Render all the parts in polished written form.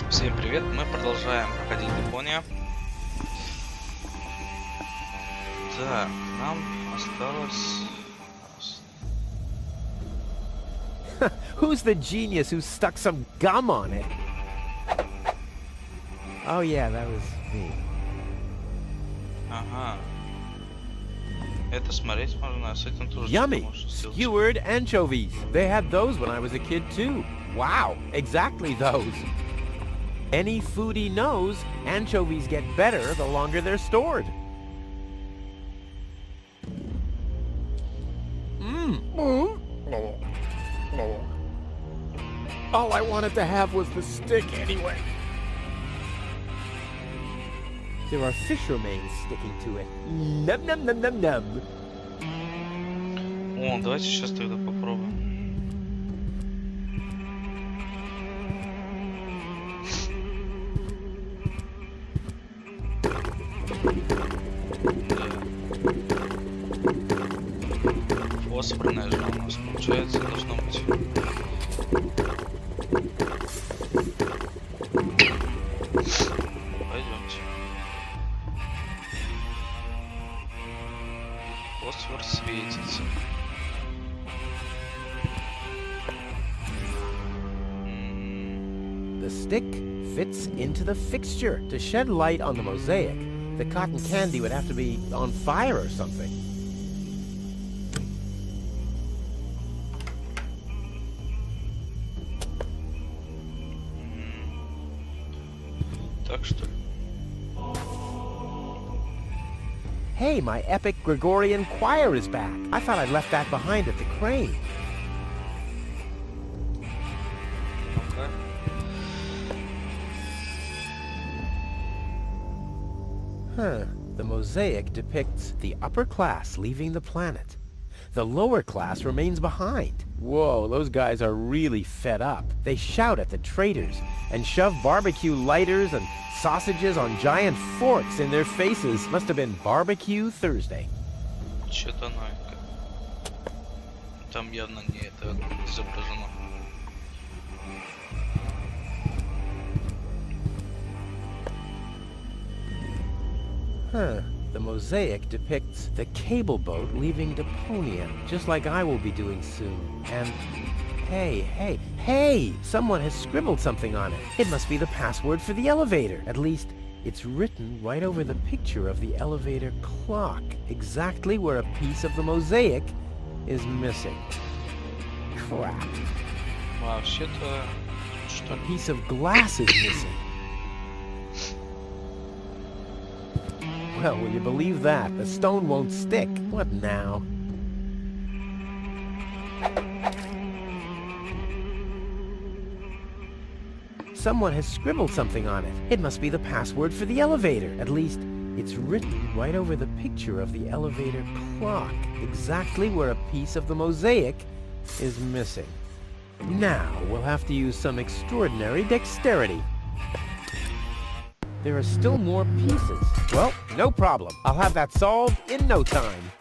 Всем привет, мы продолжаем проходить Депония. Так, нам осталось... Who's the genius who stuck some gum on it? Oh yeah, that was me. Ага. Это смотреть можно, а с этим тоже Yummy! можешь сделать. Skewered anchovies. They had those when I was a kid too. Wow, exactly those. Any foodie knows anchovies get better the longer they're stored. All I wanted to have was the stick anyway. There are fish remains sticking to it. Num num num num num. О, давайте сейчас тогда попробуем. Фосфорная же у нас получается должно быть. Пойдемте. Фосфор светится. The stick fits into the fixture. To shed light on the mosaic, the cotton candy would have to be on fire or something. Так что ли? Hey, my epic Gregorian choir is back. I thought I'd left that behind at the crane. Ну-ка. Huh. The mosaic depicts the upper class leaving the planet. The lower class remains behind. Whoa, those guys are really fed up. They shout at the traitors and shove barbecue lighters and sausages on giant forks in their faces. Must have been Barbecue Thursday. Что-то новенькое. Там явно не это изображено. Huh. The mosaic depicts the cable boat leaving Deponia, just like I will be doing soon. And hey! Someone has scribbled something on it. It must be the password for the elevator. At least, it's written right over the picture of the elevator clock, exactly where a piece of the mosaic is missing. Crap. Вообще-то... Что A ли? piece of glass is missing. Well, will you believe that? The stone won't stick. What now? Someone has scribbled something on it. It must be the password for the elevator. At least, it's written right over the picture of the elevator clock, exactly where a piece of the mosaic is missing. Now, we'll have to use some extraordinary dexterity. There are still more pieces. Well, no problem. I'll have that solved in no time.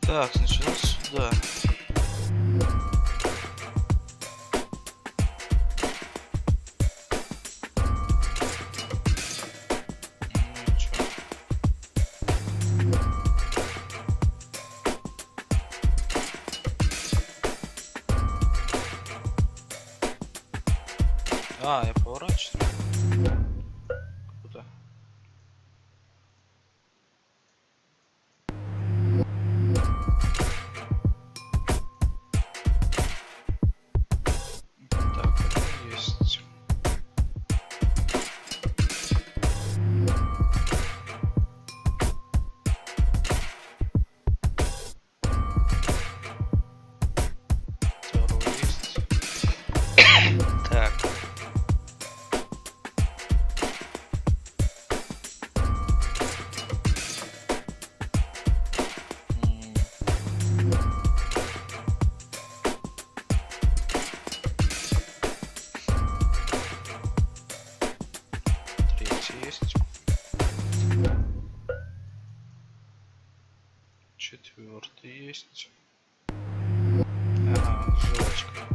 Так, сначала сюда. А, я поворачиваю. Куда? есть. Четвертый есть. Ага, жвачка.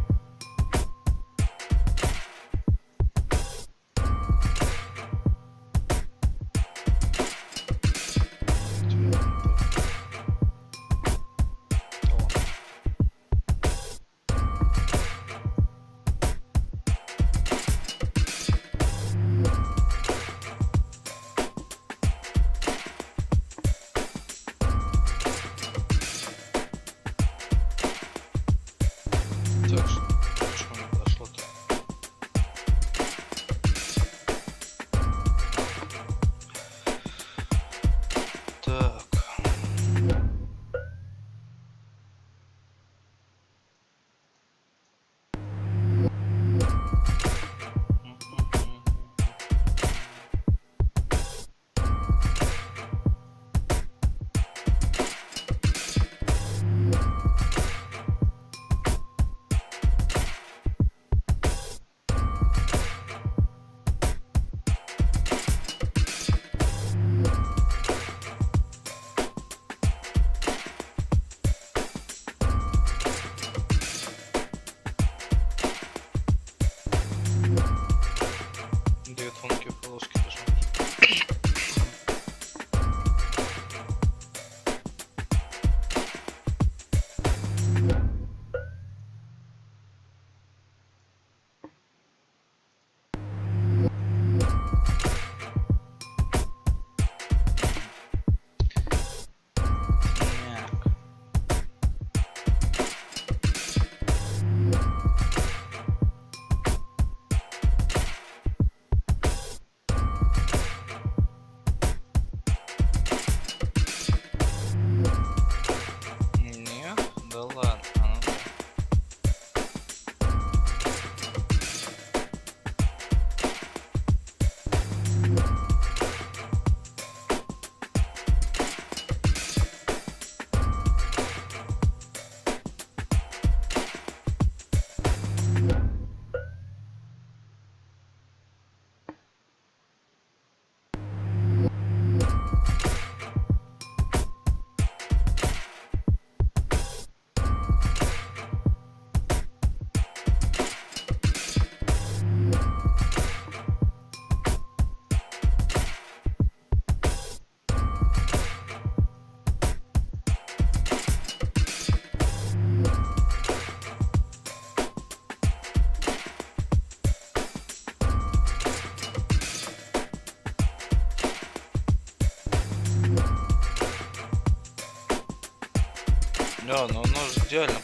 Да, но оно же идеально.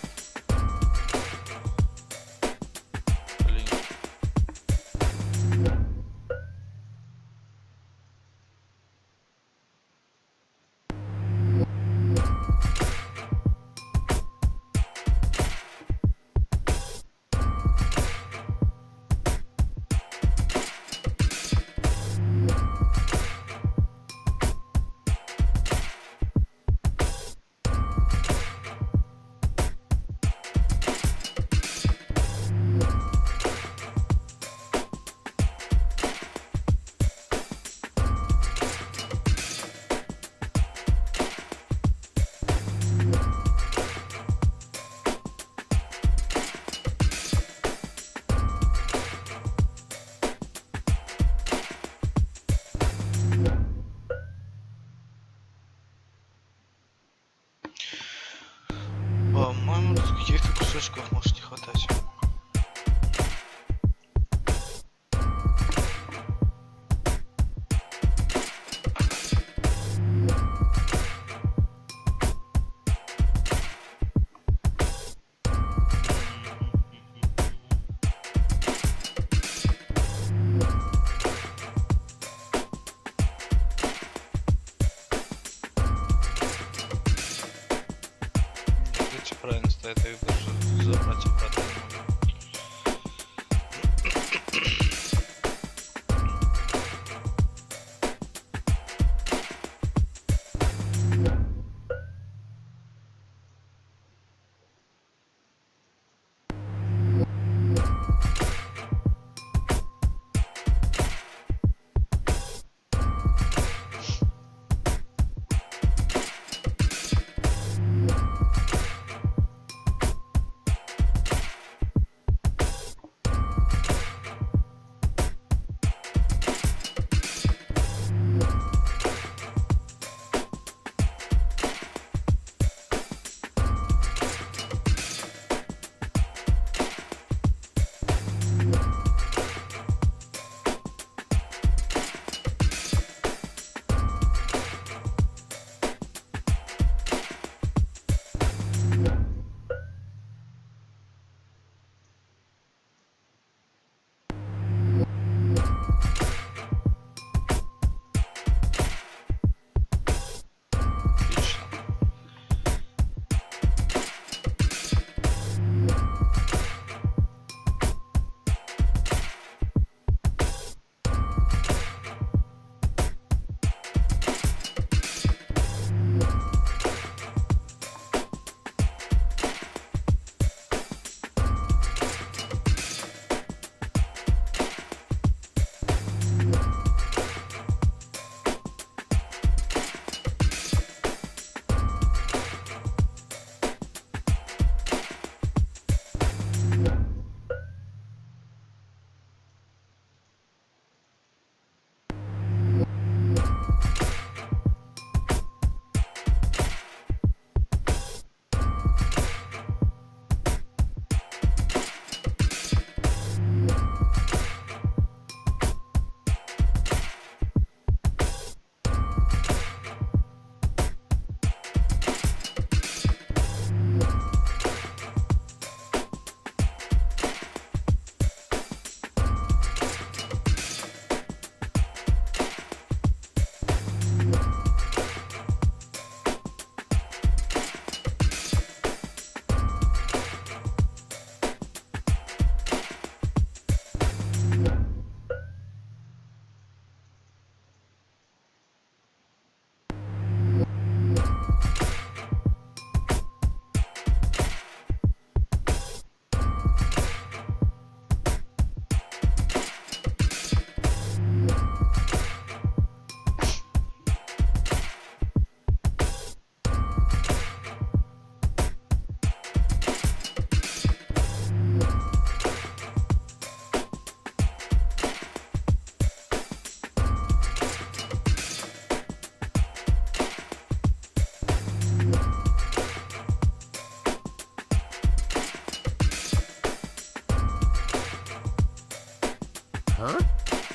Блин. По-моему, тут каких-то кусочков может не хватать. Правильно стоит, я их даже забрать обратно не могу.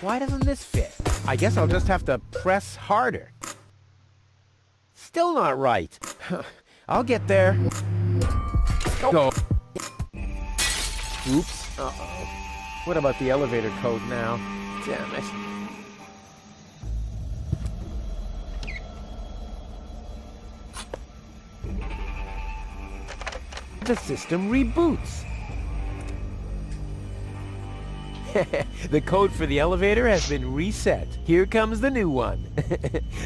Why doesn't this fit? I guess I'll just have to press harder. Still not right. I'll get there. Go. Oops. Uh-oh. What about the elevator code now? Damn it. The system reboots. The code for the elevator has been reset. Here comes the new one.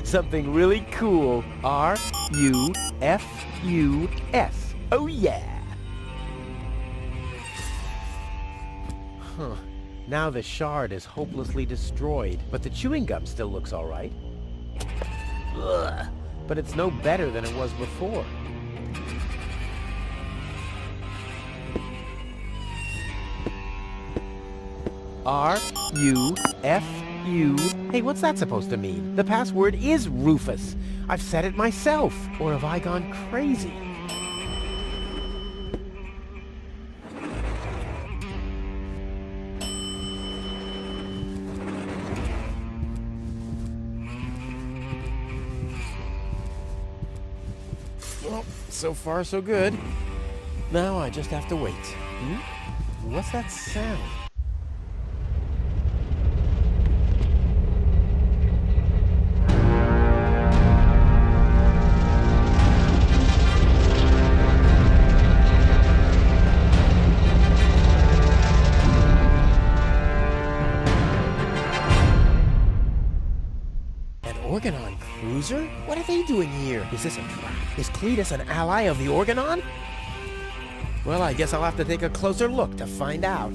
Something really cool. R-U-F-U-S. Oh yeah! Huh. Now the shard is hopelessly destroyed, but the chewing gum still looks alright. Ugh. But it's no better than it was before. R-U-F-U. Hey, what's that supposed to mean? The password is Rufus. I've said it myself. Or have I gone crazy? Well, so far so good. Now I just have to wait. What's that sound? Organon cruiser? What are they doing here? Is this a trap? Is Cletus an ally of the Organon? Well, I guess I'll have to take a closer look to find out.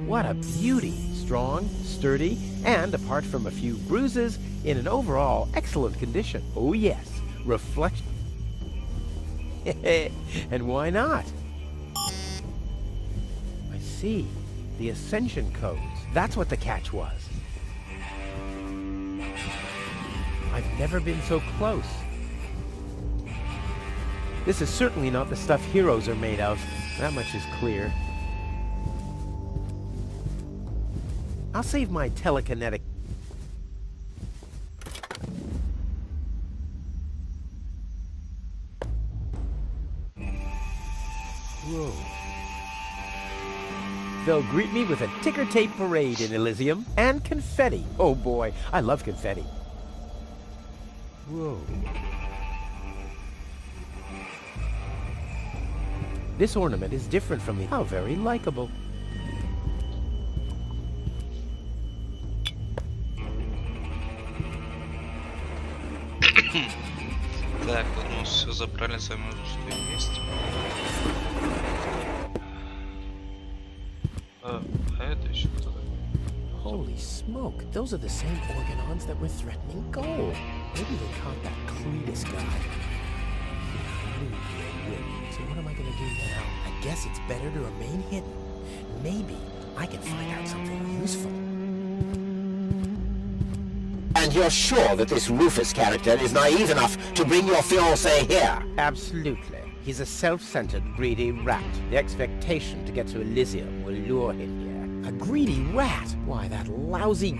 What a beauty! Strong, sturdy, and apart from a few bruises, in an overall excellent condition. Oh yes, reflection. And why not? I see. The ascension codes. That's what the catch was. I've never been so close. This is certainly not the stuff heroes are made of. That much is clear. I'll save my telekinetic... Whoa. They'll greet me with a ticker tape parade in Elizium, and confetti. Oh boy, I love confetti. Whoa. This ornament is different from the... How very likable. Так, ну все забрали, с вами уже что есть. Holy smoke, those are the same Organons that were threatening Goal. Maybe they caught that Cletus guy. I knew he'd be a win. So what am I gonna do now? I guess it's better to remain hidden. Maybe I can find out something useful. And you're sure that this Rufus character is naive enough to bring your fiancé here? Absolutely. He's a self-centered, greedy rat. The expectation to get to Elysium will lure him here. A greedy rat? Why, that lousy...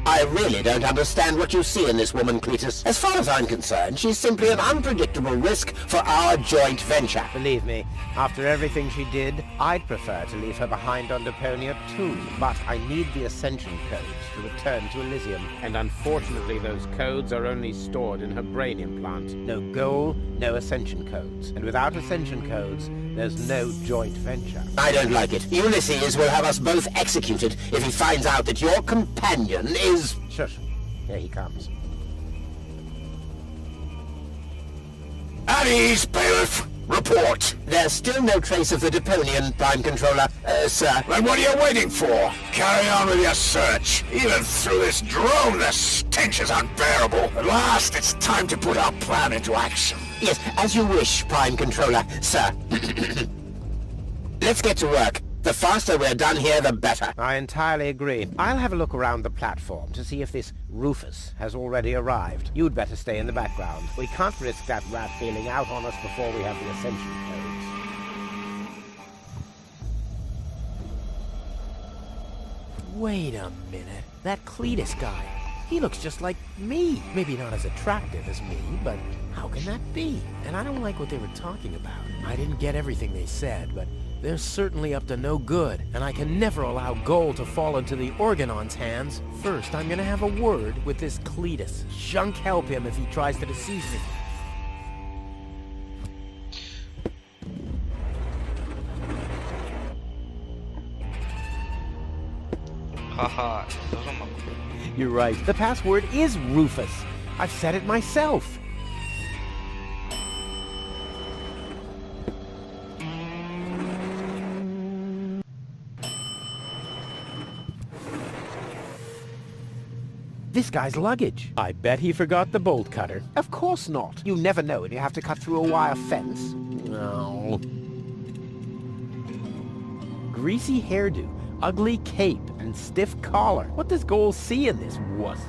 I really don't understand what you see in this woman, Cletus. As far as I'm concerned, she's simply an unpredictable risk for our joint venture. Believe me, after everything she did, I'd prefer to leave her behind on Deponia too. But I need the Ascension codes to return to Elysium. And unfortunately, those codes are only stored in her brain implant. No goal, no Ascension codes. And without Ascension codes, there's no joint venture. I don't like it. Ulysses will have us both executed if he finds out that your companion is... Shush. Here he comes. At ease, bailiff. Report. There's still no trace of the Deponian, Prime Controller, sir. Then what are you waiting for? Carry on with your search. Even through this drone, the stench is unbearable. At last, it's time to put our plan into action. Yes, as you wish, Prime Controller, sir. Let's get to work. The faster we're done here, the better. I entirely agree. I'll have a look around the platform to see if this Rufus has already arrived. You'd better stay in the background. We can't risk that rat bailing out on us before we have the Ascension codes. Wait a minute. That Cletus guy. He looks just like me. Maybe not as attractive as me, but how can that be? And I don't like what they were talking about. I didn't get everything they said, but they're certainly up to no good, and I can never allow Goal to fall into the Organon's hands. First, I'm gonna have a word with this Cletus. Junk help him if he tries to deceive me. Haha, тоже могу. You're right. The password is Rufus. I've said it myself. This guy's luggage. I bet he forgot the bolt cutter. Of course not. You never know when you have to cut through a wire fence. No. Greasy hairdo, ugly cape, and stiff collar. What does Goal see in this wuss?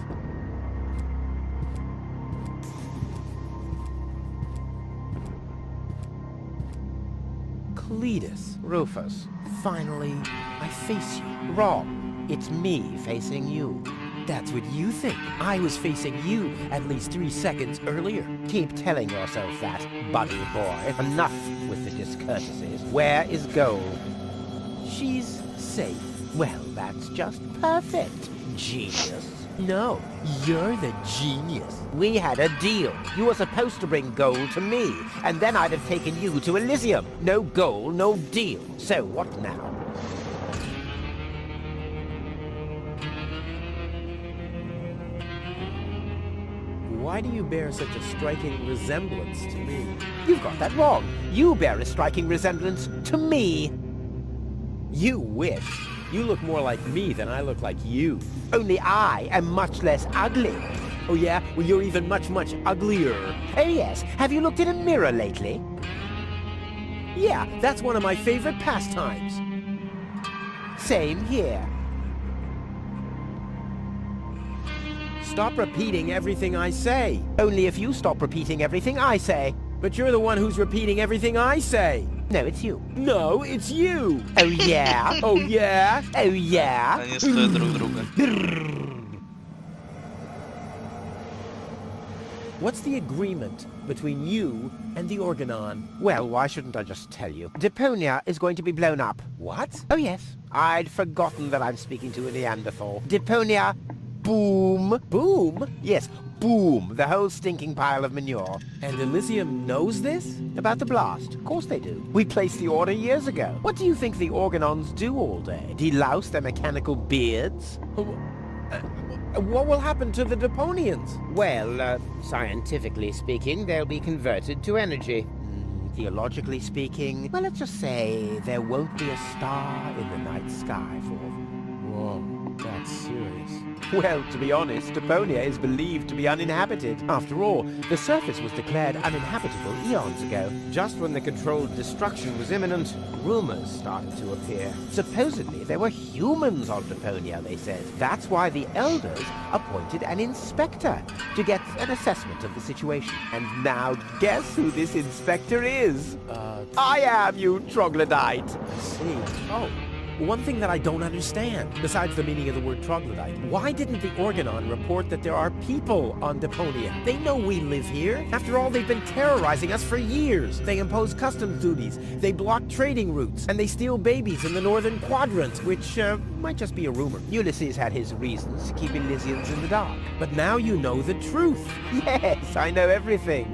Cletus, Rufus. Finally, I face you. Wrong. It's me facing you. That's what you think. I was facing you at least 3 seconds earlier. Keep telling yourself that, buddy boy. Enough with the discourtesies. Where is Goal? She's safe. Well, that's just perfect. Genius. No, you're the genius. We had a deal. You were supposed to bring Goal to me, and then I'd have taken you to Elizium. No Goal, no deal. So what now? Why do you bear such a striking resemblance to me? You've got that wrong. You bear a striking resemblance to me. You wish. You look more like me than I look like you. Only I am much less ugly. Oh yeah? Well, you're even much, much uglier. Oh yes. Have you looked in a mirror lately? Yeah, that's one of my favorite pastimes. Same here. Stop repeating everything I say. Only if you stop repeating everything I say. But you're the one who's repeating everything I say. No, it's you. No, it's you. Oh yeah? Oh yeah? Oh yeah? Они стоят друг друга. What's the agreement between you and the Organon? Well, why shouldn't I just tell you? Deponia is going to be blown up. What? Oh yes. I'd forgotten that I'm speaking to a Neanderthal. Deponia, boom. Boom? Yes, boom. The whole stinking pile of manure. And Elizium knows this? About the blast? Of course they do. We placed the order years ago. What do you think the Organons do all day? Delouse their mechanical beards? What will happen to the Deponians? Well, scientifically speaking, they'll be converted to energy. Theologically speaking, well, let's just say there won't be a star in the night sky for them. Whoa, that's serious. Well, to be honest, Deponia is believed to be uninhabited. After all, the surface was declared uninhabitable eons ago. Just when the controlled destruction was imminent, rumors started to appear. Supposedly, there were humans on Deponia, they said. That's why the Elders appointed an inspector to get an assessment of the situation. And now, guess who this inspector is? I am, you troglodyte! I see. Oh. One thing that I don't understand, besides the meaning of the word troglodyte, why didn't the Organon report that there are people on Deponia? They know we live here. After all, they've been terrorizing us for years. They impose customs duties, they block trading routes, and they steal babies in the northern quadrant, which might just be a rumor. Ulysses had his reasons to keep Elysians in the dark. But now you know the truth. Yes, I know everything.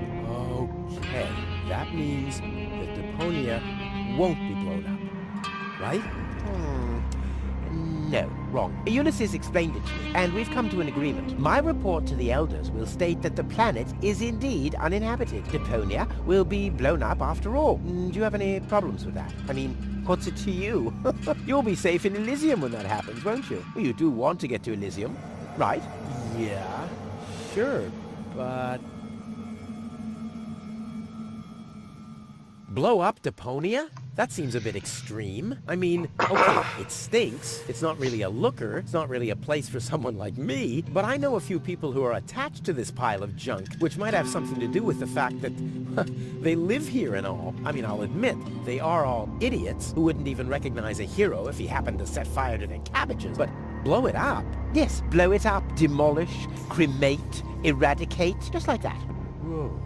Okay, that means that Deponia won't be blown up, right? No, wrong. Ulysses explained it to me, and we've come to an agreement. My report to the Elders will state that the planet is indeed uninhabited. Deponia will be blown up after all. Do you have any problems with that? I mean, what's it to you? You'll be safe in Elizium when that happens, won't you? Well, you do want to get to Elizium, right? Yeah, sure, but... Blow up Deponia? That seems a bit extreme. I mean, okay, it stinks. It's not really a looker. It's not really a place for someone like me. But I know a few people who are attached to this pile of junk, which might have something to do with the fact that they live here and all. I mean, I'll admit, they are all idiots who wouldn't even recognize a hero if he happened to set fire to their cabbages. But Blow it up? Yes, blow it up, demolish, cremate, eradicate, just like that. Whoa.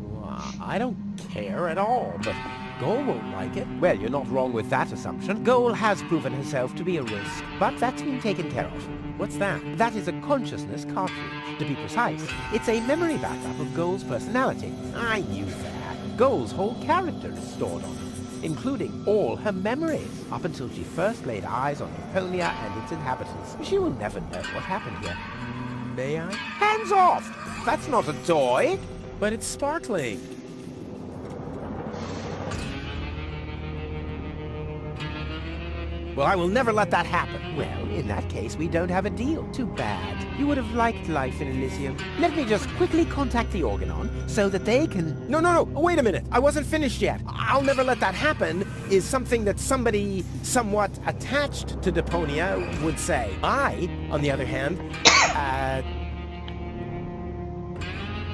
Well, I don't care at all, but Goal won't like it. Well, you're not wrong with that assumption. Goal has proven herself to be a risk, but that's been taken care of. What's that? That is a consciousness cartridge. To be precise, it's a memory backup of Goal's personality. I knew that. Goal's whole character is stored on it, including all her memories, up until she first laid eyes on Deponia and its inhabitants. She will never know what happened here. May I? Hands off! That's not a toy! But it's sparkling. Well, I will never let that happen. Well, in that case, we don't have a deal. Too bad. You would have liked life in Elysium. Let me just quickly contact the Organon so that they can... No, wait a minute. I wasn't finished yet. I'll never let that happen is something that somebody somewhat attached to Deponia would say. I, on the other hand,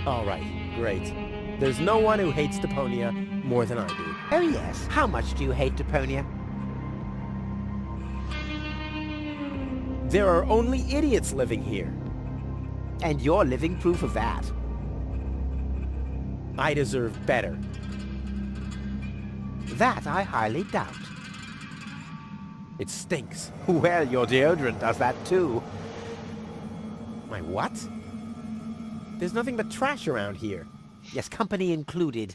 all right, great. There's no one who hates Deponia more than I do. Oh yes, how much do you hate Deponia? There are only idiots living here. And you're living proof of that. I deserve better. That I highly doubt. It stinks. Well, your deodorant does that too. My what? There's nothing but trash around here. Yes, company included.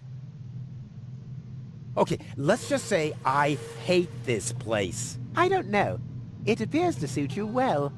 Okay, let's just say I hate this place. I don't know. It appears to suit you well.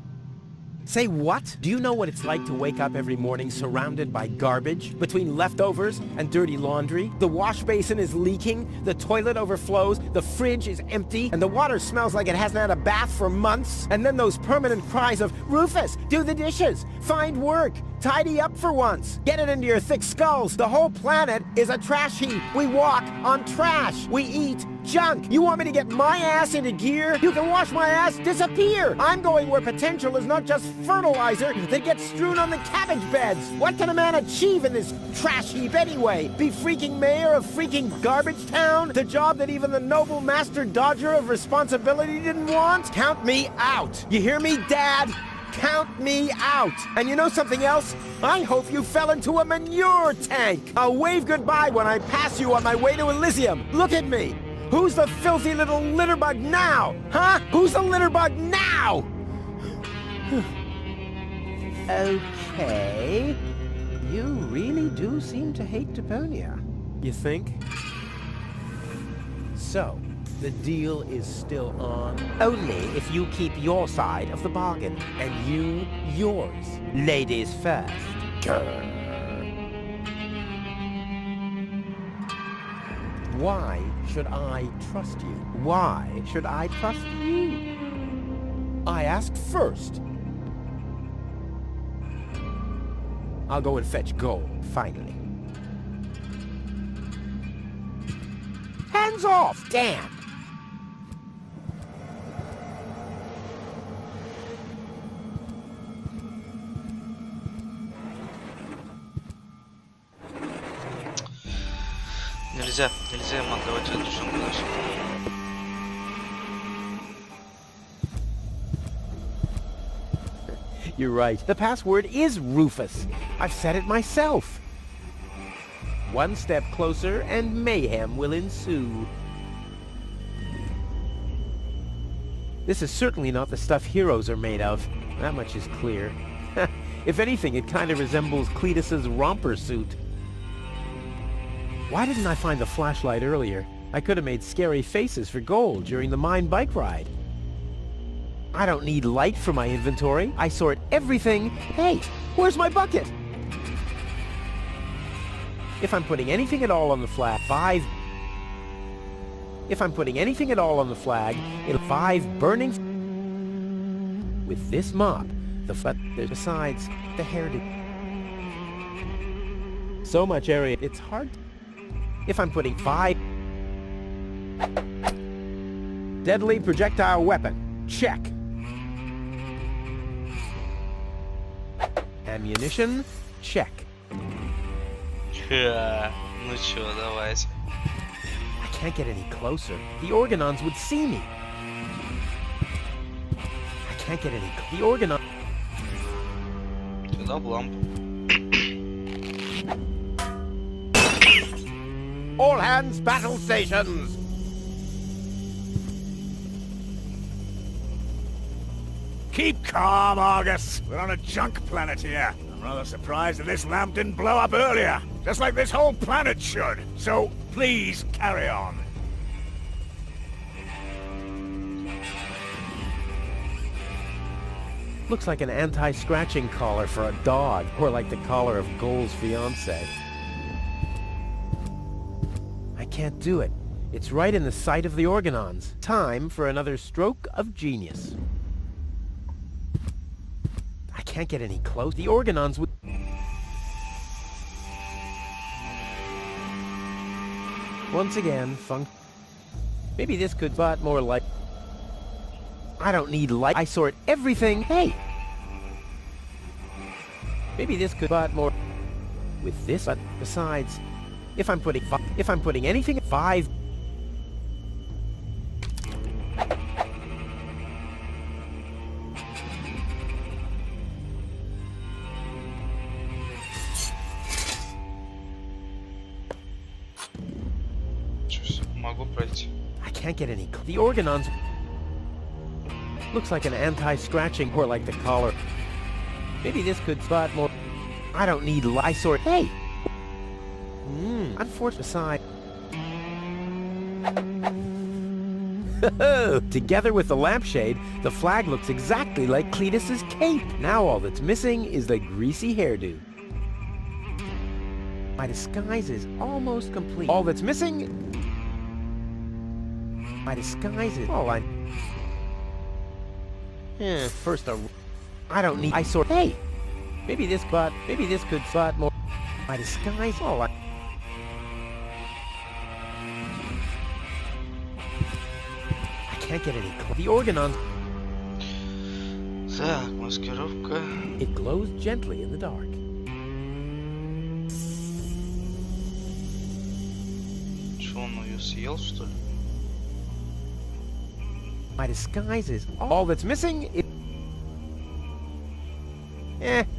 Say what? Do you know what it's like to wake up every morning surrounded by garbage? Between leftovers and dirty laundry? The wash basin is leaking, the toilet overflows, the fridge is empty, and the water smells like it hasn't had a bath for months. And then those permanent cries of, Rufus, do the dishes, find work, tidy up for once. Get it into your thick skulls. The whole planet is a trash heap. We walk on trash. We eat junk. You want me to get my ass into gear? You can watch my ass disappear. I'm going where potential is not just fertilizer that gets strewn on the cabbage beds. What can a man achieve in this trash heap anyway? Be freaking mayor of freaking garbage town? The job that even the noble master dodger of responsibility didn't want? Count me out. You hear me, Dad? Count me out. And you know something else? I hope you fell into a manure tank. I'll wave goodbye when I pass you on my way to Elysium. Look at me. Who's the filthy little litterbug now? Huh? Who's the litterbug now? Okay. You really do seem to hate Deponia. You think? So, the deal is still on? Only if you keep your side of the bargain, and you yours. Ladies first. Grr. Why should I trust you? Why should I trust you? I asked first. I'll go and fetch Goal, finally. Hands off, damn! Нельзя ему отдавать эту сумку дальше. You're right. The password is Rufus. I've said it myself. One step closer and mayhem will ensue. This is certainly not the stuff heroes are made of. That much is clear. If anything, it kind of resembles Cletus's romper suit. Why didn't I find the flashlight earlier? I could have made scary faces for Goal during the mine bike ride. I don't need light for my inventory. I sort everything. Hey, where's my bucket? If I'm putting anything at all on the flag, If I'm putting anything at all on the flag, it'll 5 burning... With this mop, besides the hairdo. So much area, it's hard. If I'm putting 5... Deadly projectile weapon. Check. Ammunition. Check. Ну чё, давайте. I can't get any closer. The Organons would see me. can't get any. The organ. Сюда в лампу. All hands, battle stations. Keep calm, Argus. We're on a junk planet here. I'm rather surprised that this lamp didn't blow up earlier. Just like this whole planet should. So, please carry on. Looks like an anti-scratching collar for a dog, or like the collar of Goal's fiancé. I can't do it. It's right in the sight of the organons. Time for another stroke of genius. I can't get any close. The organons would... Once again, maybe this could, but more like... I don't need light. I sort everything. Hey! Maybe this could, but more... With this, but besides... If I'm putting anything at 5... Могу пройти. I can't get any... The organons... Looks like an anti-scratching, or like the collar. Maybe this could spot more... I don't need light. I sort... Hey! Unfortunate side. Together with the lampshade, the flag looks exactly like Cletus's cape. Now all that's missing is the greasy hairdo. My disguise is almost complete. All that's missing... My disguise is... all I... First a... I don't need... I sort... Hey! Maybe this could spot more... My disguise... all I... Can't get any. The organons. Так, маскировка. It glows gently in the dark. Что, он ее съел, что ли? My disguise is all that's missing.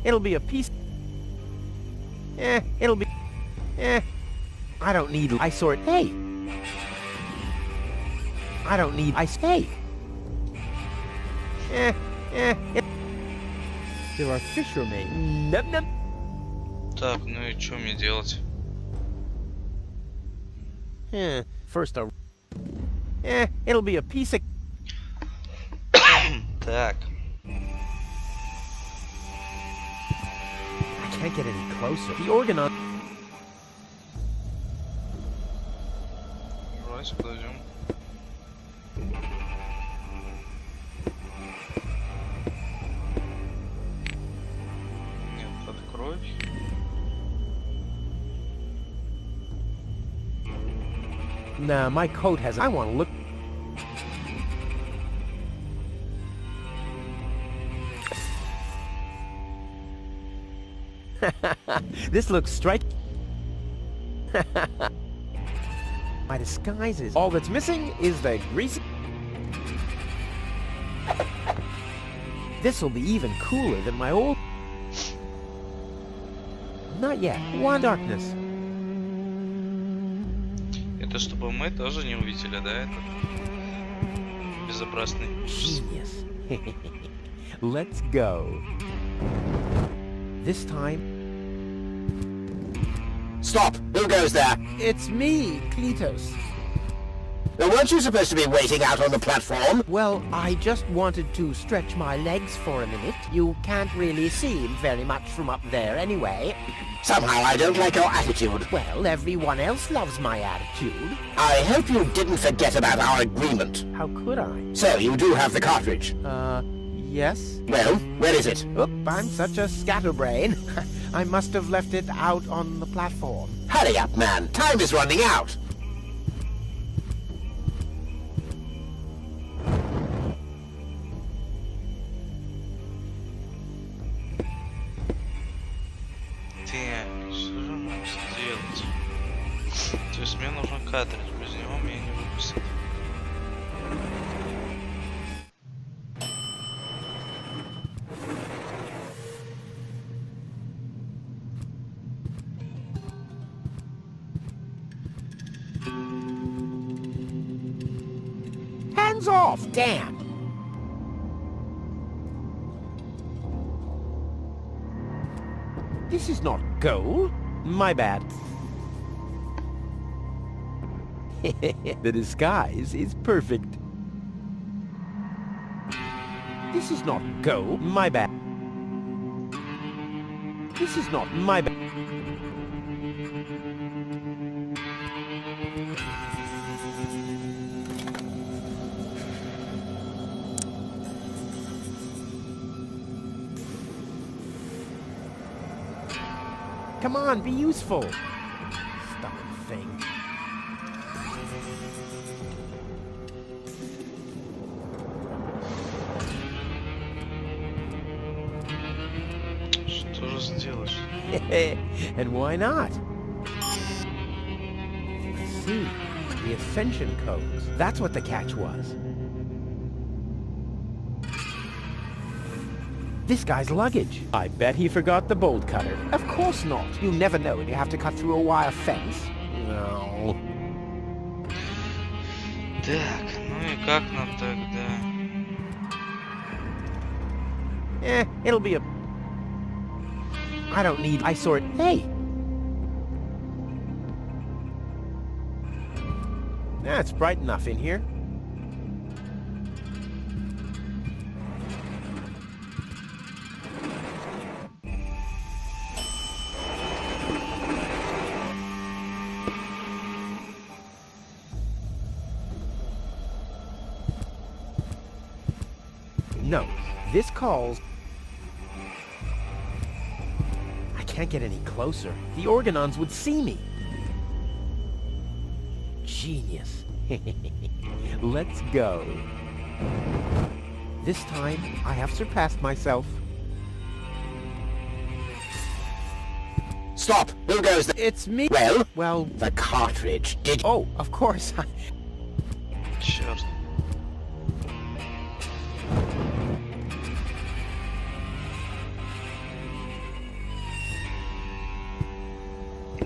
It'll be a piece. It'll be. I don't need. I sort. Hey. I don't need... I stay. There are fishermen. Nub nub. Так, ну и что мне делать? First a... it'll be a piece of... Так. I can't get any closer. The organon... Давайте подойдем. Нет, открой. Nah, my coat has... I want to look... This looks striking. My disguise is... All that's missing is the greasy... This'll be even cooler than my old... Not yet. One darkness. Это чтобы мы тоже не увидели, да, этот безобразный ужас. Genius. Let's go. This time... Stop! Who goes there? It's me, Cletus. Now, weren't you supposed to be waiting out on the platform? Well, I just wanted to stretch my legs for a minute. You can't really see him very much from up there anyway. Somehow I don't like your attitude. Well, everyone else loves my attitude. I hope you didn't forget about our agreement. How could I? So, you do have the cartridge? Yes? Well, where is it? Oop, I'm such a scatterbrain. I must have left it out on the platform. Hurry up, man. Time is running out. Так, что же нам сделать? То есть мне нужен картридж, без него меня не выпустят. Hands off! Damn! This is not gold. My bad. The disguise is perfect. This is not gold. My bad. This is not my bad. Come on, be useful. Stubborn thing. Что же сделаешь? And why not? Let's see. The ascension codes. That's what the catch was. This guy's luggage. I bet he forgot the bolt cutter. Of course not. You never know when you have to cut through a wire fence. No. Так, ну и как нам тогда? It'll be a... I don't need... I saw it... Hey! It's bright enough in here. No, this calls... I can't get any closer. The organons would see me. Genius. Let's go. This time, I have surpassed myself. Stop! Who goes there? It's me. Well... The cartridge did... Oh, of course. Черт.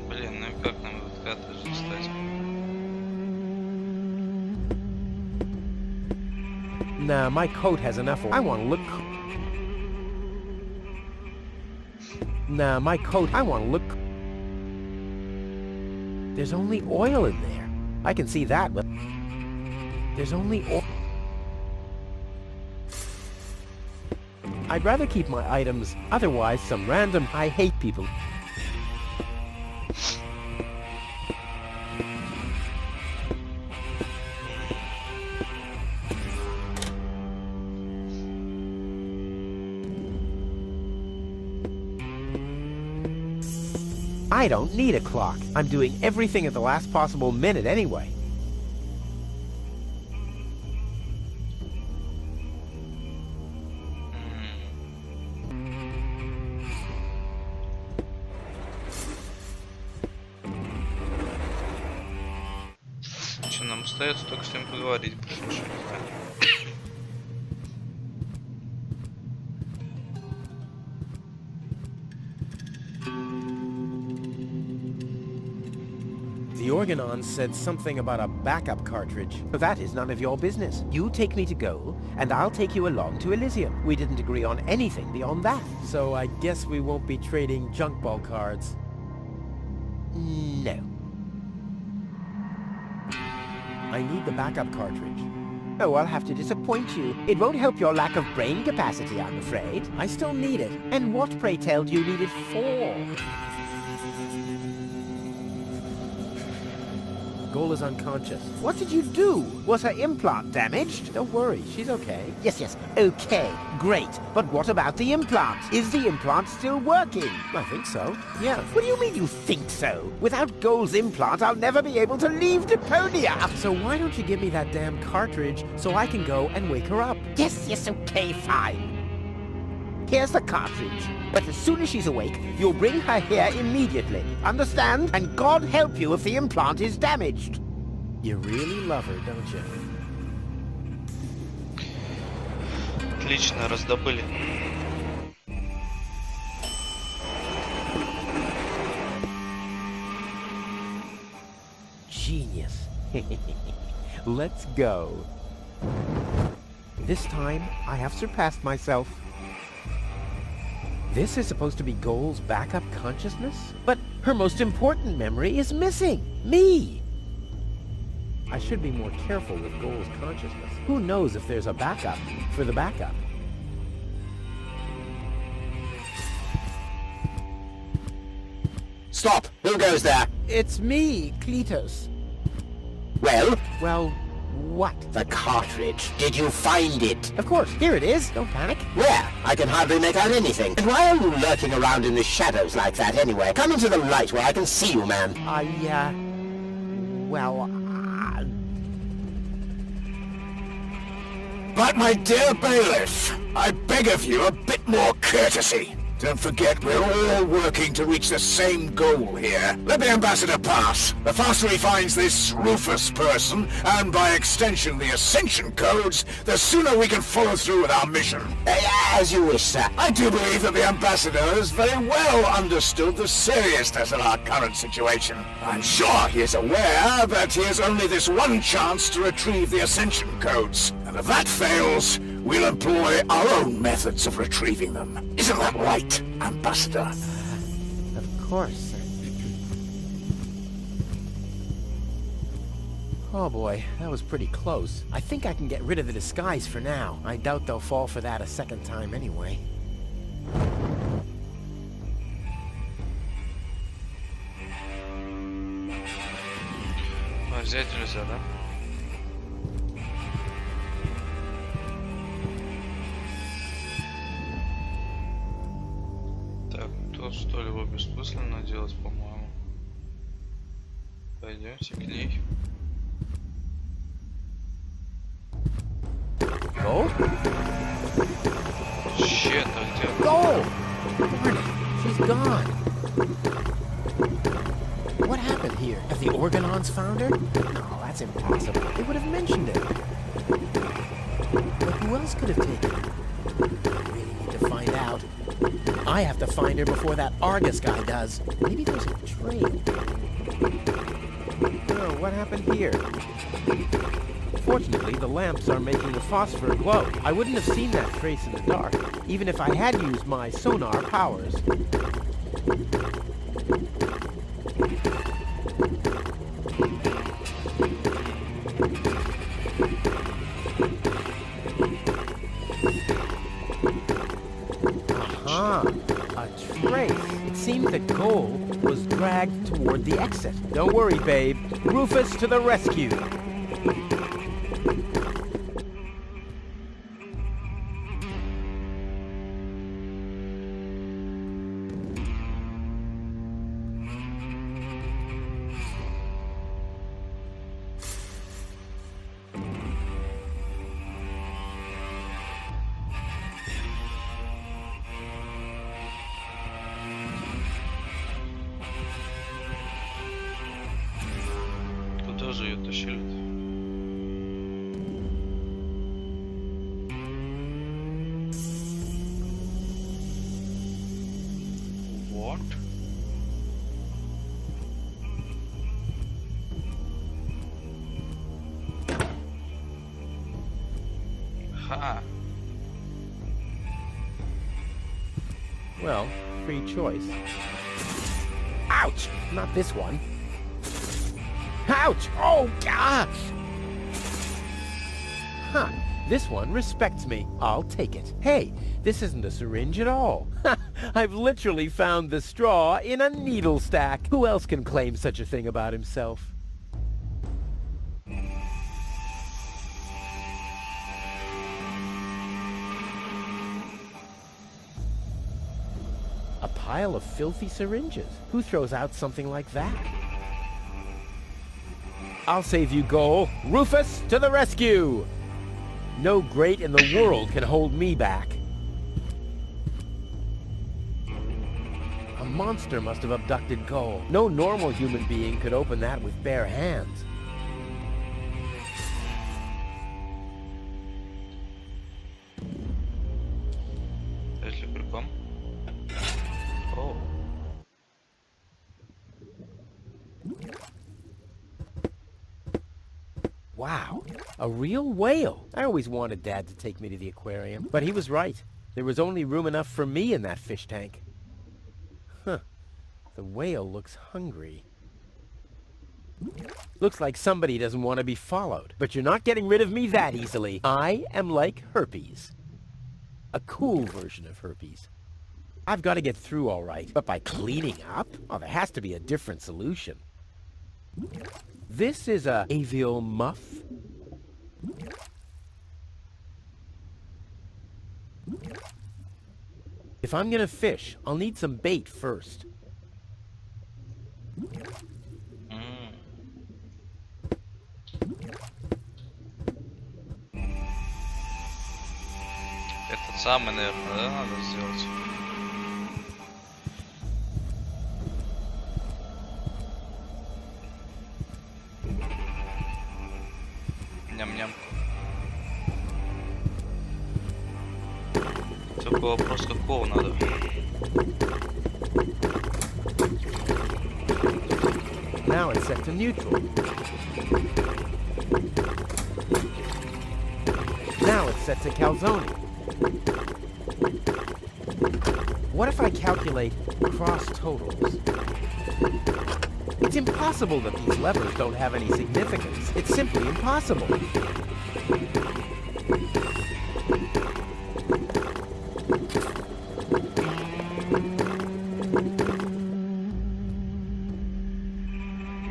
Блин, ну и как нам этот картридж достать? Nah, my coat has enough oil. I want to look... Nah, my coat... I want to look... There's only oil in there. I can see that, but... There's only oil... I'd rather keep my items, otherwise some random... I hate people. I don't need a clock. I'm doing everything at the last possible minute anyway. Что, нам остается только с ним поговорить, больше ничего не знаю. The organon said something about a backup cartridge. That is none of your business. You take me to Goal, and I'll take you along to Elizium. We didn't agree on anything beyond that. So I guess we won't be trading junk ball cards. No. I need the backup cartridge. Oh, I'll have to disappoint you. It won't help your lack of brain capacity, I'm afraid. I still need it. And what, pray tell, do you need it for? Goal is unconscious. What did you do? Was her implant damaged? Don't worry, she's okay. Yes, okay, great. But what about the implant? Is the implant still working? I think so, yeah. What do you mean you think so? Without Goal's implant, I'll never be able to leave Deponia! So why don't you give me that damn cartridge so I can go and wake her up? Yes, okay, fine. Here's the cartridge. But as soon as she's awake, you'll bring her here immediately. Understand? And God help you if the implant is damaged. You really love her, don't you? Отлично, раздобыли. Genius. Let's go. This time, I have surpassed myself. This is supposed to be Goal's backup consciousness? But her most important memory is missing! Me! I should be more careful with Goal's consciousness. Who knows if there's a backup for the backup? Stop! Who goes there? It's me, Cletus. Well? Well, what? The cartridge. Did you find it? Of course, here it is. Don't panic. Where? I can hardly make out anything. And why are you lurking around in the shadows like that anyway? Come into the light where I can see you, man. But my dear bailiff, I beg of you a bit more courtesy. Don't forget, we're all working to reach the same goal here. Let the ambassador pass. The faster he finds this Rufus person, and by extension the Ascension codes, the sooner we can follow through with our mission. As you wish, sir. I do believe that the ambassador has very well understood the seriousness of our current situation. I'm sure he is aware that he has only this one chance to retrieve the Ascension codes. And if that fails, we'll employ our own methods of retrieving them. Isn't that right, Ambassador? Of course, sir. Oh boy, that was pretty close. I think I can get rid of the disguise for now. I doubt they'll fall for that a second time anyway. Взять нельзя, да? То что-либо бессмысленно делать, по-моему. Пойдемте к ней. Goal? Щет, а где? Goal! Darn it, she's gone. What happened here? Have the Organons found her? No, that's impossible. They would have mentioned it. But who else could have taken her? I really need to find out. I have to find her before that Argus guy does. Maybe there's a trail. Oh, what happened here? Fortunately, the lamps are making the phosphor glow. I wouldn't have seen that trace in the dark, even if I had used my sonar powers. A trace. It seemed that Goal was dragged toward the exit. Don't worry, babe. Rufus to the rescue. Куда же ее тащили? What? Ха. Well, free choice. Ouch! Not this one. Ouch! Oh, gosh! Huh. This one respects me. I'll take it. Hey, this isn't a syringe at all. I've literally found the straw in a needle stack. Who else can claim such a thing about himself? A pile of filthy syringes. Who throws out something like that? I'll save you, Goal. Rufus, to the rescue! No great in the world can hold me back. A monster must have abducted Goal. No normal human being could open that with bare hands. Если приком. О. Wow, a real whale. I always wanted Dad to take me to the aquarium, but he was right. There was only room enough for me in that fish tank. Huh, the whale looks hungry. Looks like somebody doesn't want to be followed, but you're not getting rid of me that easily. I am like herpes. A cool version of herpes. I've got to get through all right, but by cleaning up? Oh, there has to be a different solution. This is a avial muff. If I'm gonna fish, I'll need some bait first. Этот самый, наверное, да, надо сделать? Ням-ням. Только вопрос, какого надо? Now it's set to neutral. Now it's set to calzone. What if I calculate cross totals? It's impossible that these levers don't have any significance. It's simply impossible.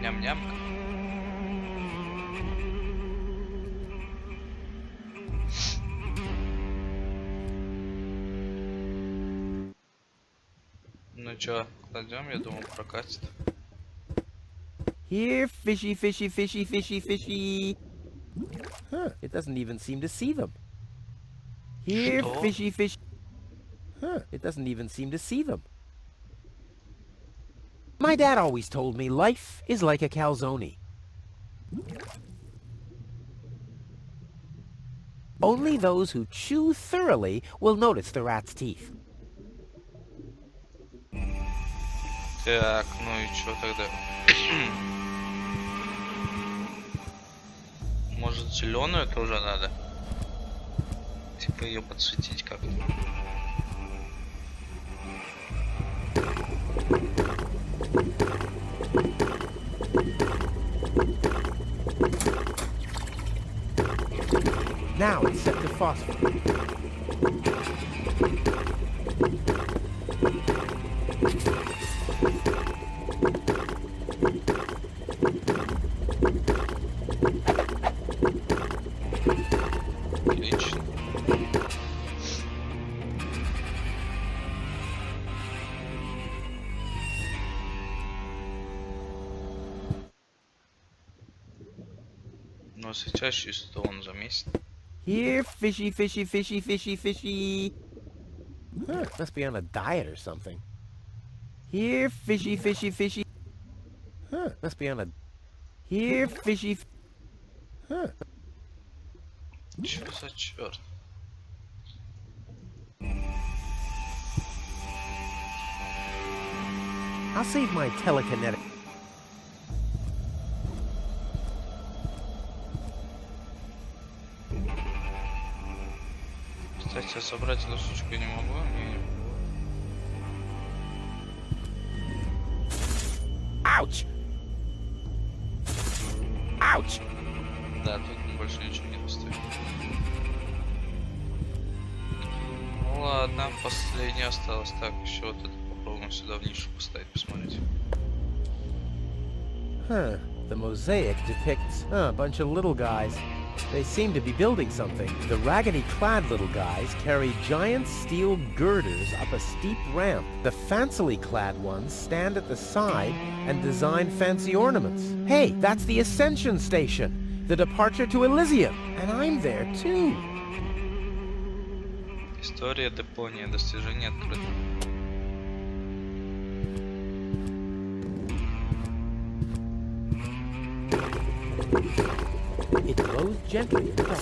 Ням-ням. Ну чё, кладем, я думаю, прокатит. Here, fishy, fishy, fishy, fishy, fishy. Huh, it doesn't even seem to see them. Here, Что? fishy, fishy. Huh, it doesn't even seem to see them. My dad always told me life is like a calzone. Only those who chew thoroughly will notice the rat's teeth. Так, ну и чё тогда? Может, зеленую тоже надо? Типа ее подсветить как-то. Now it's set to phosphor. Отлично. Но светящий, что он замесит. Here, fishy, fishy, fishy, fishy, fishy. Huh, must be on a diet or something. Here, fishy, fishy, fishy. Huh, must be on a... Here, fishy... Huh. Чё за черт? I'll save my telekinetic... Кстати, собрать эту штучку не могу, не могу. Ouch! Ouch! Да, тут больше ничего не достает. Ну ладно, последний осталось. Так, еще вот это попробуем сюда в нишу поставить, посмотреть. Huh. The mosaic depicts a bunch of little guys. They seem to be building something. The raggedy-clad little guys carry giant steel girders up a steep ramp. The fancily-clad ones stand at the side and design fancy ornaments. Hey, that's the Ascension Station! The departure to Elizium! And I'm there too! История Депония. Достижение открыто. It glows gently in the dark.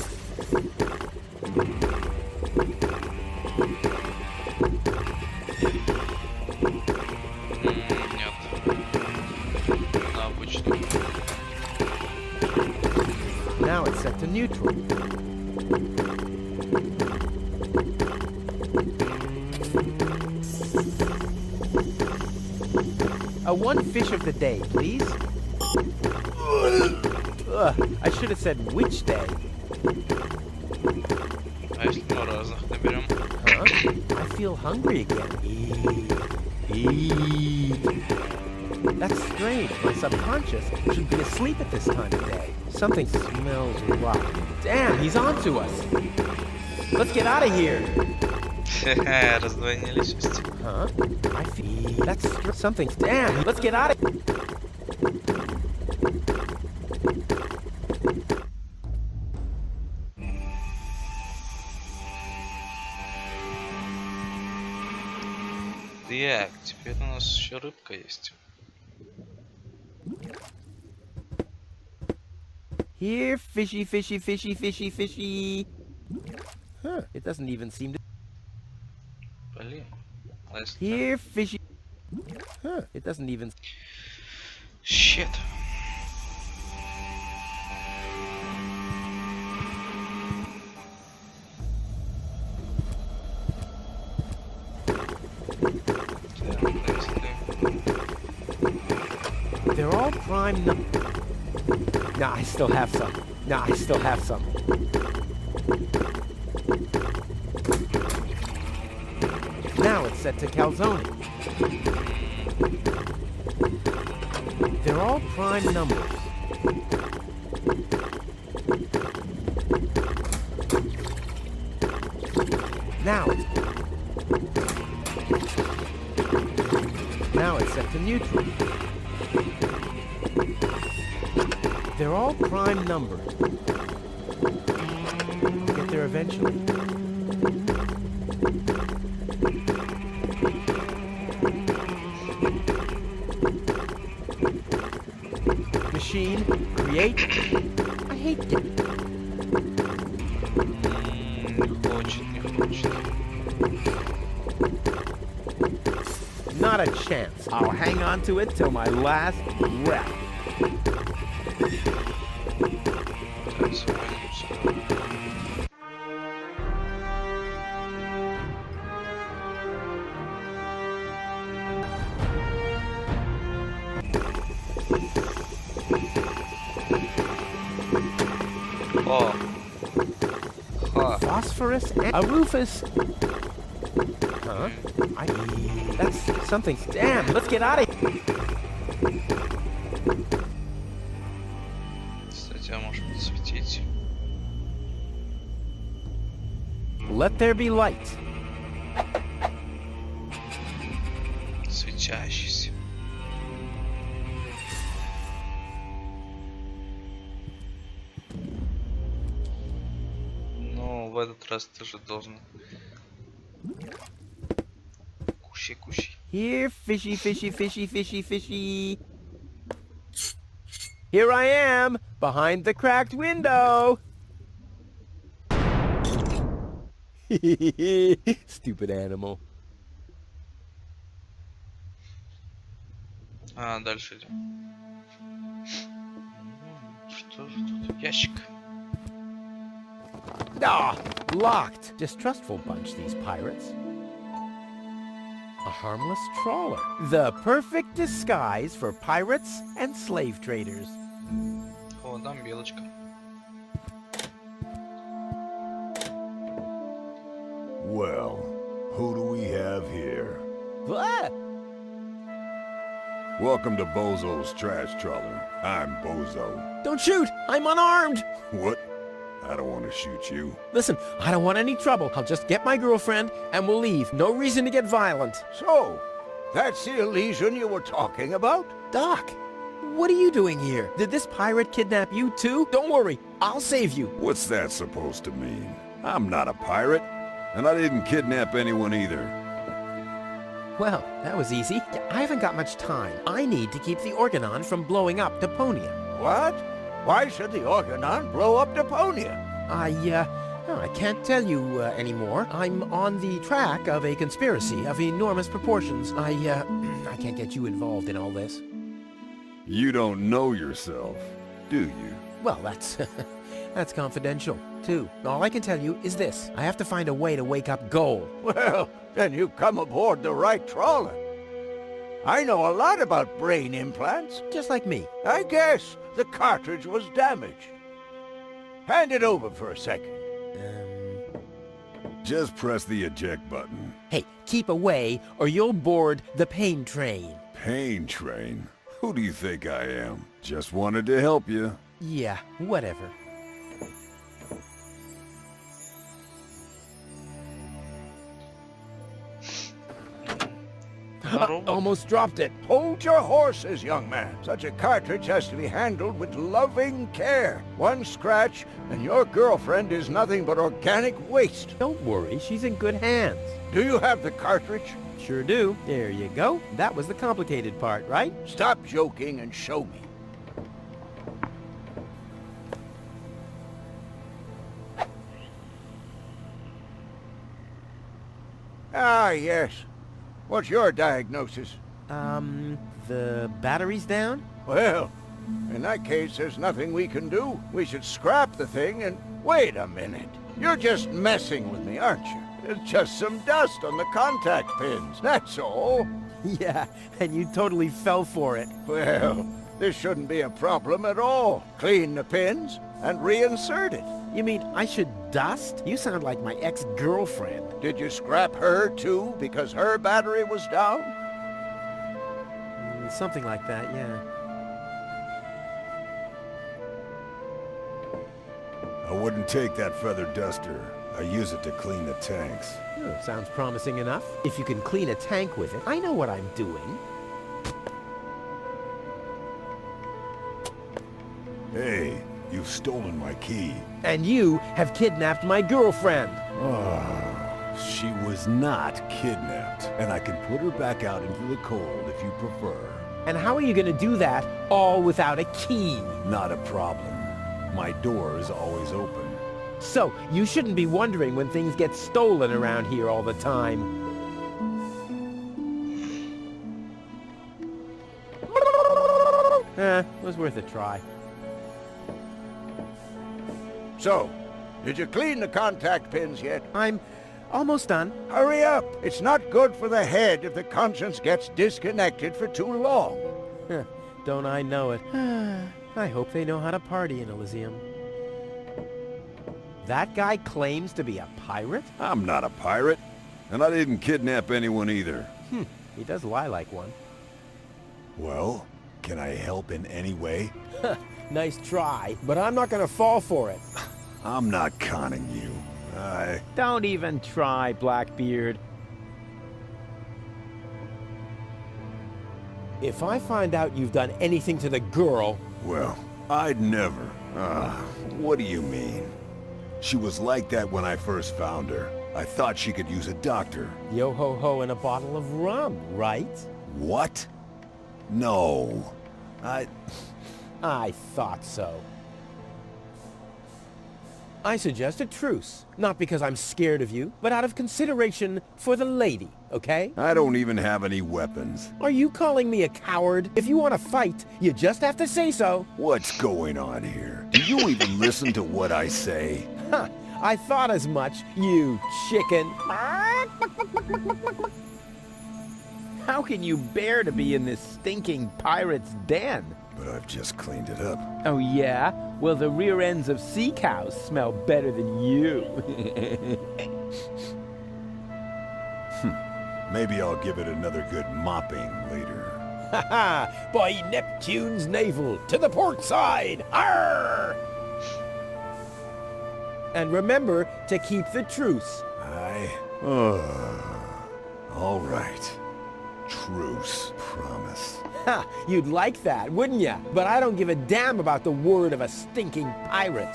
Нет. На обычном. Now neutral. One fish of the day, please. I should have said which day. А если два разных наберем? Huh? I feel hungry again. Eat. That's strange. My subconscious should be asleep at this time of day. Something smells rotten. Damn, he's onto us. Let's get out of here. Раздвоение личности. Huh? I feel that's something. Damn, let's get out of here. Так, теперь у нас еще рыбка есть. Here, fishy, fishy, fishy, fishy, fishy. Huh, it doesn't even seem to... Блин. А если Here, fishy... Huh, it doesn't even... Щет. They're all prime Nah, I still have some. Nah, I still have some. Now it's set to calzone. They're all prime numbers. Now it's set to neutral. They're all prime numbers. We'll get there eventually. Machine, create. I hate it. Не хочет. Not a chance. I'll hang on to it till my last breath. О! Ха! Phosphorus and a Rufus. Huh? That's something. Damn, let's get out of here. Кстати, а может подсветить? Let there be light. Свечающийся. Ну, в этот раз ты же должен... Кушай. Here, fishy, fishy, fishy, fishy, fishy. Here I am, behind the cracked window. Stupid animal. А, дальше идем. Что же тут? Ящик. Ah, locked. Distrustful bunch, these pirates. A harmless trawler. The perfect disguise for pirates and slave traders. О, там белочка. Well, who do we have here? What? Welcome to Bozo's Trash Trawler. I'm Bozo. Don't shoot! I'm unarmed! What? I don't want to shoot you. Listen, I don't want any trouble. I'll just get my girlfriend and we'll leave. No reason to get violent. So, that's the Elysium you were talking about? Doc, what are you doing here? Did this pirate kidnap you too? Don't worry, I'll save you. What's that supposed to mean? I'm not a pirate, and I didn't kidnap anyone either. Well, that was easy. I haven't got much time. I need to keep the Organon from blowing up Deponia. What? Why should the Organon blow up Deponia? I can't tell you anymore. I'm on the track of a conspiracy of enormous proportions. I can't get you involved in all this. You don't know yourself, do you? Well, that's That's confidential, too. All I can tell you is this. I have to find a way to wake up Goal. Well, then you've come aboard the right trawler. I know a lot about brain implants. Just like me. I guess the cartridge was damaged. Hand it over for a second. Just press the eject button. Hey, keep away or you'll board the pain train. Pain train? Who do you think I am? Just wanted to help you. Yeah, whatever. Almost dropped it. Hold your horses, young man. Such a cartridge has to be handled with loving care. One scratch, and your girlfriend is nothing but organic waste. Don't worry, she's in good hands. Do you have the cartridge? Sure do. There you go. That was the complicated part, right? Stop joking and show me. Ah, yes. What's your diagnosis? The battery's down? Well, in that case, there's nothing we can do. We should scrap the thing and... Wait a minute. You're just messing with me, aren't you? It's just some dust on the contact pins, that's all. Yeah, and you totally fell for it. Well, this shouldn't be a problem at all. Clean the pins and reinsert it. You mean I should dust? You sound like my ex-girlfriend. Did you scrap her, too, because her battery was down? Something like that, yeah. I wouldn't take that feather duster. I use it to clean the tanks. Oh, sounds promising enough. If you can clean a tank with it, I know what I'm doing. Hey, you've stolen my key. And you have kidnapped my girlfriend. She was not kidnapped, and I can put her back out into the cold if you prefer. And how are you gonna do that all without a key? Not a problem. My door is always open. So, you shouldn't be wondering when things get stolen around here all the time. Was worth a try. So, did you clean the contact pins yet? I'm almost done. Hurry up! It's not good for the head if the conscience gets disconnected for too long. Don't I know it? I hope they know how to party in Elizium. That guy claims to be a pirate? I'm not a pirate, and I didn't kidnap anyone either. He does lie like one. Well, can I help in any way? Nice try, but I'm not gonna fall for it. I'm not conning you. Don't even try, Blackbeard. If I find out you've done anything to the girl... Well, I'd never. What do you mean? She was like that when I first found her. I thought she could use a doctor. Yo-ho-ho and a bottle of rum, right? What? No. I thought so. I suggest a truce. Not because I'm scared of you, but out of consideration for the lady, okay? I don't even have any weapons. Are you calling me a coward? If you want to fight, you just have to say so. What's going on here? Do you even listen to what I say? Huh, I thought as much, you chicken. How can you bear to be in this stinking pirate's den? But I've just cleaned it up. Oh yeah? Well, the rear ends of sea cows smell better than you. Maybe I'll give it another good mopping later. Ha ha! By Neptune's navel, to the port side! Arr! And remember to keep the truce. All right. Truce. Promise. Ha! You'd like that, wouldn't ya? But I don't give a damn about the word of a stinking pirate.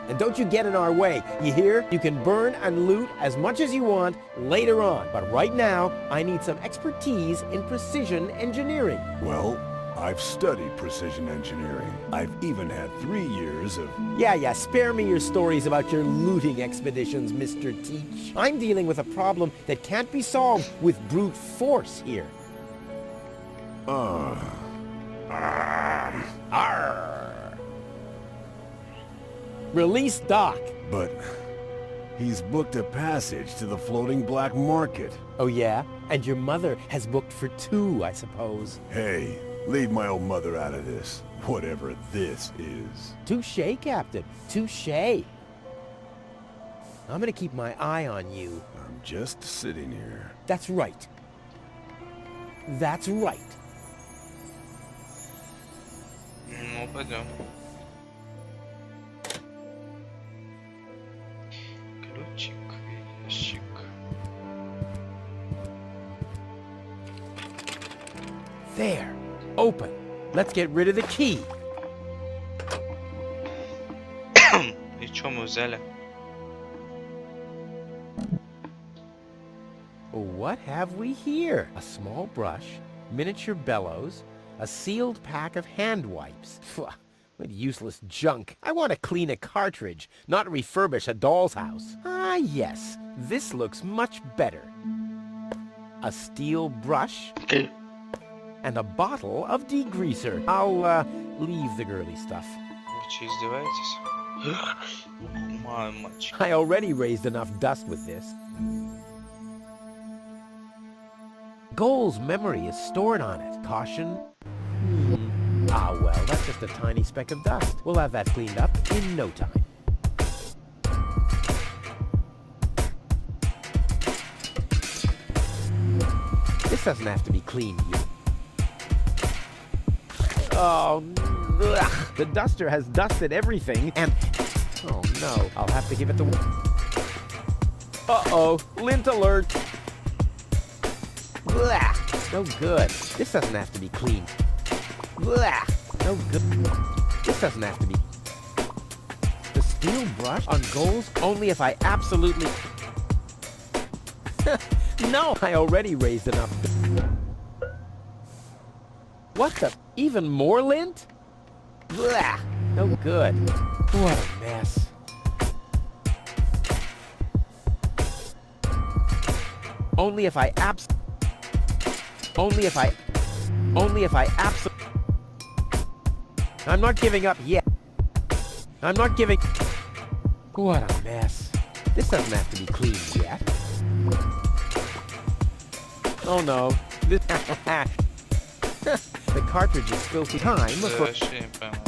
And don't you get in our way, you hear? You can burn and loot as much as you want later on. But right now, I need some expertise in precision engineering. Well, I've studied precision engineering. I've even had 3 years of... Yeah, spare me your stories about your looting expeditions, Mr. Teach. I'm dealing with a problem that can't be solved with brute force here. Arr. Release Doc. But he's booked a passage to the floating black market. Oh yeah? And your mother has booked for 2, I suppose. Hey, leave my old mother out of this. Whatever this is. Touché, Captain. Touché. I'm gonna keep my eye on you. I'm just sitting here. That's right. That's right. Ну, пойдем. Ключик, ящик. There. Open. Let's get rid of the key. И чё мы взяли? What have we here? A small brush, miniature bellows, a sealed pack of hand wipes. Phew, what useless junk. I want to clean a cartridge, not refurbish a doll's house. Ah, yes. This looks much better. A steel brush and a bottle of degreaser. I'll, leave the girly stuff. Вы че, издеваетесь? Мамочка. I already raised enough dust with this. Goal's memory is stored on it. Caution. Ah, well, that's just a tiny speck of dust. We'll have that cleaned up in no time. This doesn't have to be cleaned, you. Oh, ugh. The duster has dusted everything, and... Oh, no. I'll have to give it to... Uh-oh. Lint alert. Blah! No good. This doesn't have to be cleaned. Blah! No good. This doesn't have to be... The steel brush on Goals only if I absolutely... No! I already raised enough... What the... Even more lint? Blah! No good. What a mess. Only if I I'm not giving up yet. I'm not giving... What a mess. This doesn't have to be cleaned yet. Oh no. This... The cartridge is filthy time for... Вообще не пойму.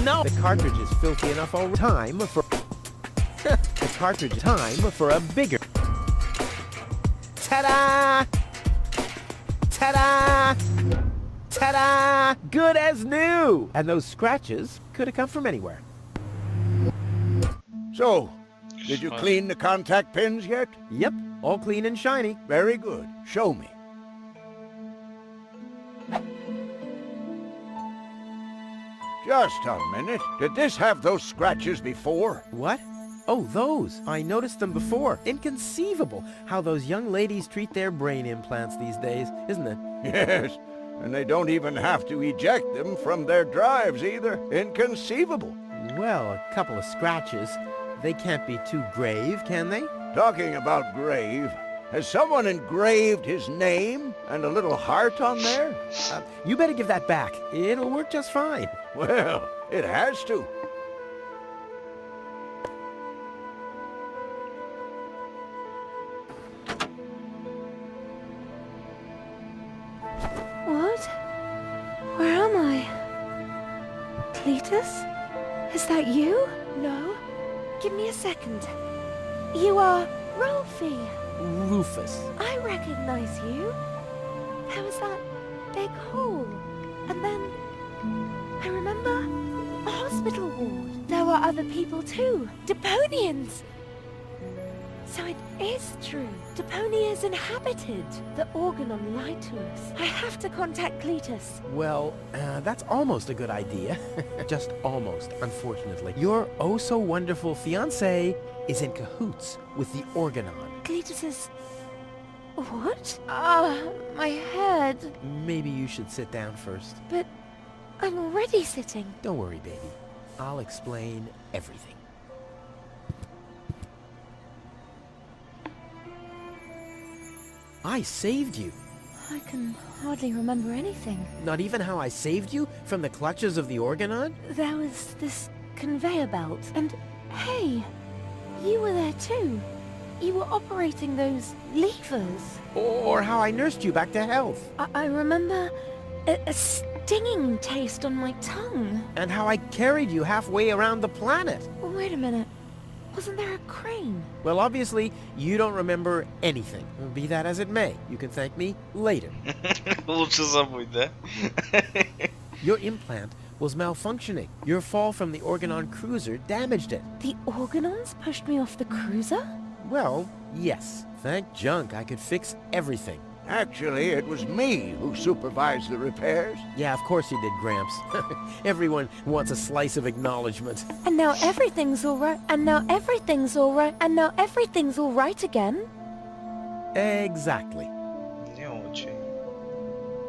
No! The cartridge is filthy enough all time for... The cartridge is time for a bigger... Ta-da! Ta-da! Ta-da! Good as new! And those scratches could have come from anywhere. So, did you clean the contact pins yet? Yep, all clean and shiny. Very good. Show me. Just a minute. Did this have those scratches before? What? Oh, those. I noticed them before. Inconceivable how those young ladies treat their brain implants these days, isn't it? Yes, and they don't even have to eject them from their drives either. Inconceivable. Well, a couple of scratches. They can't be too grave, can they? Talking about grave, has someone engraved his name and a little heart on there? You better give that back. It'll work just fine. Well, it has to. What? Where am I? Cletus? Is that you? No. Give me a second. You are Rolfie. Rufus. I recognize you. There was that big hole. And then... I remember a hospital ward. There were other people too. Deponians! So it is true. Deponia is inhabited. The organon lied to us. I have to contact Cletus. Well, that's almost a good idea. Just almost, unfortunately. Your oh-so-wonderful fiancé is in cahoots with the organon. Cletus is... What? Ah, my head. Maybe you should sit down first. But I'm already sitting. Don't worry, baby. I'll explain everything. I saved you. I can hardly remember anything. Not even how I saved you from the clutches of the Organon? There was this conveyor belt, and hey, you were there too. You were operating those levers. Or how I nursed you back to health? I remember a stinging taste on my tongue. And how I carried you halfway around the planet? Wait a minute. Wasn't there a crane? Well, obviously, you don't remember anything. Be that as it may, you can thank me later. Лучше забудь, да? Your implant was malfunctioning. Your fall from the Organon cruiser damaged it. The Organons pushed me off the cruiser? Well, yes. Thank junk I could fix everything. Actually, it was me who supervised the repairs. Yeah, of course you did, Gramps. Everyone wants a slice of acknowledgement. And now everything's alright. And now everything's alright. And now everything's alright again. Exactly. Не очень.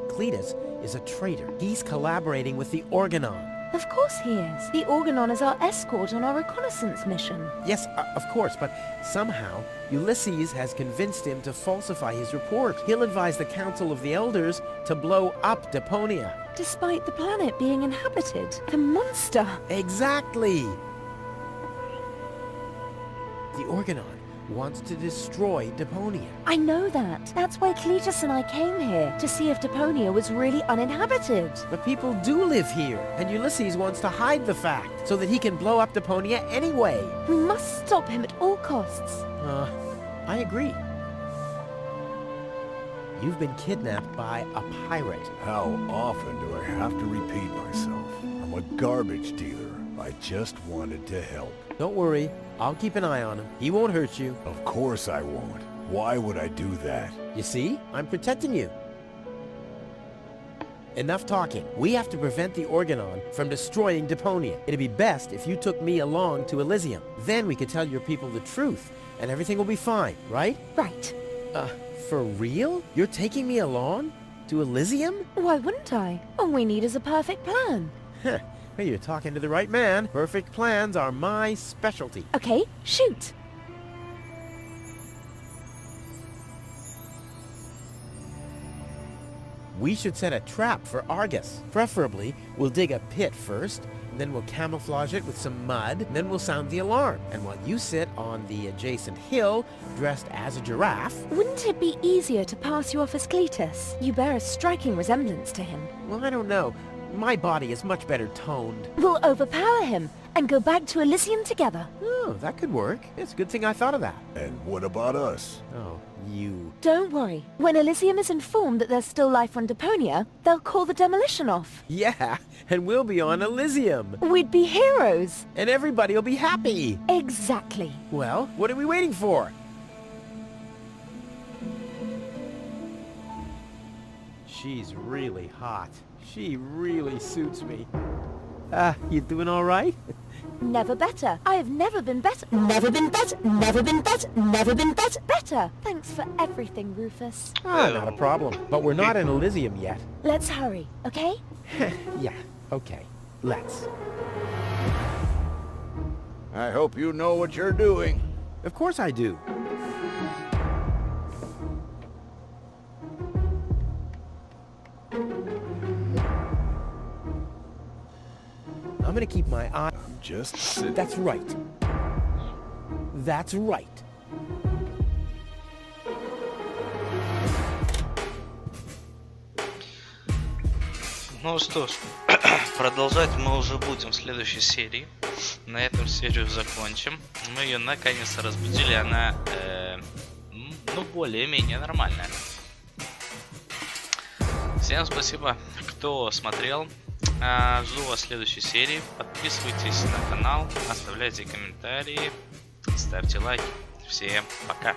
Cletus is a traitor. He's collaborating with the Organon. Of course he is. The Organon is our escort on our reconnaissance mission. Yes, of course, but somehow Ulysses has convinced him to falsify his report. He'll advise the Council of the Elders to blow up Deponia. Despite the planet being inhabited. The monster. Exactly! The Organon wants to destroy Deponia. I know that. That's why Cletus and I came here, to see if Deponia was really uninhabited. But people do live here, and Ulysses wants to hide the fact, so that he can blow up Deponia anyway. We must stop him at all costs. I agree. You've been kidnapped by a pirate. How often do I have to repeat myself? I'm a garbage dealer. I just wanted to help. Don't worry, I'll keep an eye on him. He won't hurt you. Of course I won't. Why would I do that? You see? I'm protecting you. Enough talking. We have to prevent the Organon from destroying Deponia. It'd be best if you took me along to Elizium. Then we could tell your people the truth, and everything will be fine, right? Right. For real? You're taking me along? To Elizium? Why wouldn't I? All we need is a perfect plan. Heh. Well, you're talking to the right man. Perfect plans are my specialty. Okay, shoot. We should set a trap for Argus. Preferably, we'll dig a pit first, then we'll camouflage it with some mud, then we'll sound the alarm. And while you sit on the adjacent hill, dressed as a giraffe... Wouldn't it be easier to pass you off as Cletus? You bear a striking resemblance to him. Well, I don't know. My body is much better toned. We'll overpower him and go back to Elysium together. Oh, that could work. It's a good thing I thought of that. And what about us? Oh, you... Don't worry. When Elysium is informed that there's still life on Deponia, they'll call the demolition off. Yeah, and we'll be on Elysium. We'd be heroes. And everybody will be happy. Exactly. Well, what are we waiting for? She's really hot. She really suits me. You doing all right? Never better. I have never been better. Never been better. Never been better. Never been better. Better. Thanks for everything, Rufus. Not a problem. But we're not in Elysium yet. Let's hurry, okay? Yeah, okay. Let's. I hope you know what you're doing. Of course I do. I'm gonna keep my eye... I'm just sitting... That's right. That's right. Ну что ж, продолжать мы уже будем в следующей серии. На этом серию закончим. Мы ее наконец-то разбудили, она, ну, более-менее нормальная. Всем спасибо, кто смотрел. Жду вас в следующей серии. Подписывайтесь на канал, оставляйте комментарии, ставьте лайки. Всем пока.